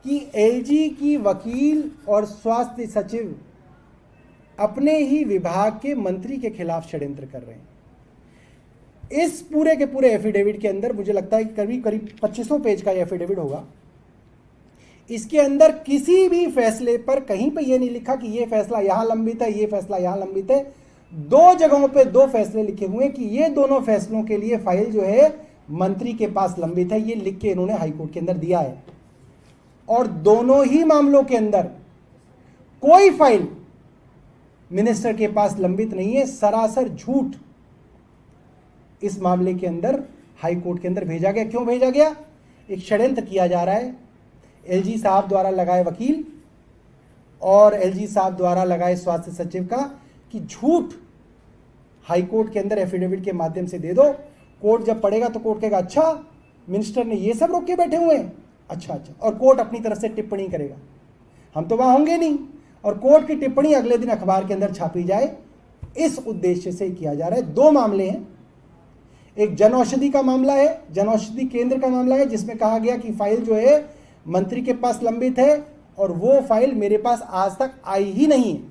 कि एलजी की वकील और स्वास्थ्य सचिव अपने ही विभाग के मंत्री के खिलाफ षड्यंत्र कर रहे हैं। इस पूरे के पूरे एफिडेविट के अंदर मुझे लगता है कि करीब करीब 2500 पेज का एफिडेविट होगा। इसके अंदर किसी भी फैसले पर कहीं पे ये नहीं लिखा कि ये फैसला यहां लंबित है, ये फैसला यहां लंबित है। दो जगहों पे दो फैसले लिखे हुए हैं कि ये दोनों फैसलों के लिए फाइल जो है मंत्री के पास लंबित है। ये लिख के इन्होंने हाईकोर्ट के अंदर दिया है और दोनों ही मामलों के अंदर कोई फाइल मिनिस्टर के पास लंबित नहीं है। सरासर झूठ इस मामले के अंदर हाईकोर्ट के अंदर भेजा गया। क्यों भेजा गया? एक षड्यंत्र किया जा रहा है एलजी साहब द्वारा लगाए वकील और एलजी साहब द्वारा लगाए स्वास्थ्य सचिव का कि झूठ हाईकोर्ट के अंदर एफिडेविट के माध्यम से दे दो। कोर्ट जब पढ़ेगा तो कोर्ट कहेगा अच्छा मिनिस्टर ने ये सब रोक के बैठे हुए हैं, अच्छा, और कोर्ट अपनी तरफ से टिप्पणी करेगा। हम तो वहां होंगे नहीं और कोर्ट की टिप्पणी अगले दिन अखबार के अंदर छापी जाए। इस उद्देश्य से किया जा रहा है। दो मामले हैं, एक जन औषधि का मामला है, जन औषधि केंद्र का मामला है जिसमें कहा गया कि फाइल जो है मंत्री के पास लंबित है और वो फाइल मेरे पास आज तक आई ही नहीं है।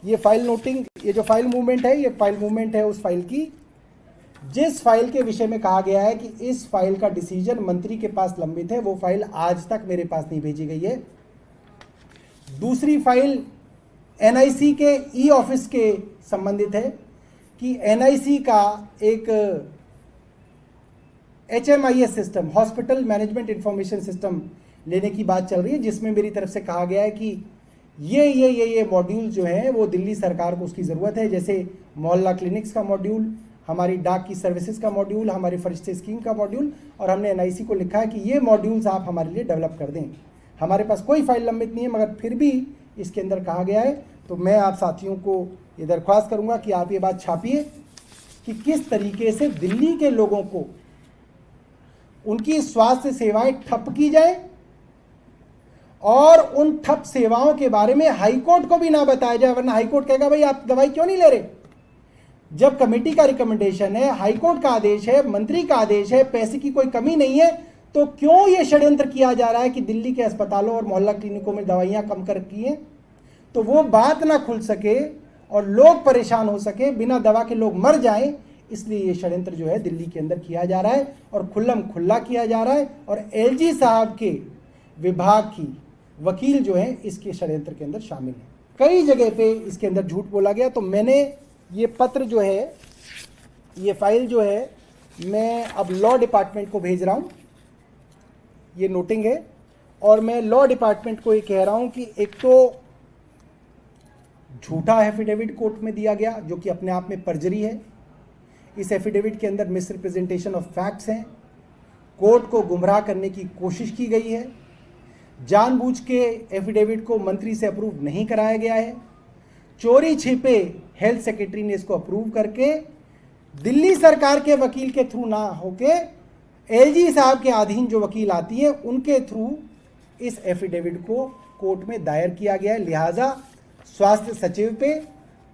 ये फाइल नोटिंग, ये जो फाइल मूवमेंट है, ये फाइल मूवमेंट है उस फाइल की जिस फाइल के विषय में कहा गया है कि इस फाइल का डिसीजन मंत्री के पास लंबित है। वो फाइल आज तक मेरे पास नहीं भेजी गई है। दूसरी फाइल एनआईसी के ई ऑफिस के संबंधित है कि एनआईसी का एक HMIS system, hospital management information system लेने की बात चल रही है जिसमें मेरी तरफ से कहा गया है कि ये मॉड्यूल जो है वो दिल्ली सरकार को उसकी ज़रूरत है। जैसे मोहल्ला क्लिनिक्स का मॉड्यूल, हमारी डाक की सर्विसेज का मॉड्यूल, हमारी फरिश्ते स्कीम का मॉड्यूल, और हमने एनआईसी को लिखा है कि ये मॉड्यूल्स आप हमारे लिए डेवलप कर दें। हमारे पास कोई फाइल लंबित नहीं है मगर फिर भी इसके अंदर कहा गया है। तो मैं आप साथियों को ये दरख्वास्त करूंगा कि आप ये बात छापिए कि किस तरीके से दिल्ली के लोगों को उनकी स्वास्थ्य सेवाएं ठप की जाए और उन ठप सेवाओं के बारे में हाईकोर्ट को भी ना बताया जाए, वरना हाईकोर्ट कहेगा भाई आप दवाई क्यों नहीं ले रहे। जब कमेटी का रिकमेंडेशन है, हाईकोर्ट का आदेश है, मंत्री का आदेश है, पैसे की कोई कमी नहीं है, तो क्यों ये षड्यंत्र किया जा रहा है कि दिल्ली के अस्पतालों और मोहल्ला क्लिनिकों में दवाइयां कम कर रखी हैं, तो वो बात ना खुल सके और लोग परेशान हो सके, बिना दवा के लोग मर जाएं। इसलिए ये षड्यंत्र जो है दिल्ली के अंदर किया जा रहा है और खुल्लम खुल्ला किया जा रहा है और एलजी साहब के विभाग की वकील जो है इसके षड्यंत्र के अंदर शामिल है। कई जगह पे इसके अंदर झूठ बोला गया। तो मैंने ये पत्र जो है, ये फाइल जो है, मैं अब लॉ डिपार्टमेंट को भेज रहा हूँ। ये नोटिंग है और मैं लॉ डिपार्टमेंट को ये कह रहा हूँ कि एक तो झूठा एफिडेविट कोर्ट में दिया गया जो कि अपने आप में परजरी है। इस एफिडेविट के अंदर मिसरिप्रेजेंटेशन ऑफ फैक्ट्स हैं, कोर्ट को गुमराह करने की कोशिश की गई है, जानबूझ के एफिडेविट को मंत्री से अप्रूव नहीं कराया गया है, चोरी छिपे हेल्थ सेक्रेटरी ने इसको अप्रूव करके दिल्ली सरकार के वकील के थ्रू ना होके एलजी साहब के अधीन जो वकील आती है उनके थ्रू इस एफिडेविट को कोर्ट में दायर किया गया है। लिहाजा स्वास्थ्य सचिव पे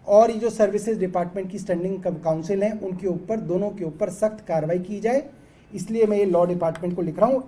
और ये जो सर्विसेज डिपार्टमेंट की स्टैंडिंग काउंसिल है उनके ऊपर, दोनों के ऊपर सख्त कार्रवाई की जाए। इसलिए मैं ये लॉ डिपार्टमेंट को लिख रहा हूँ।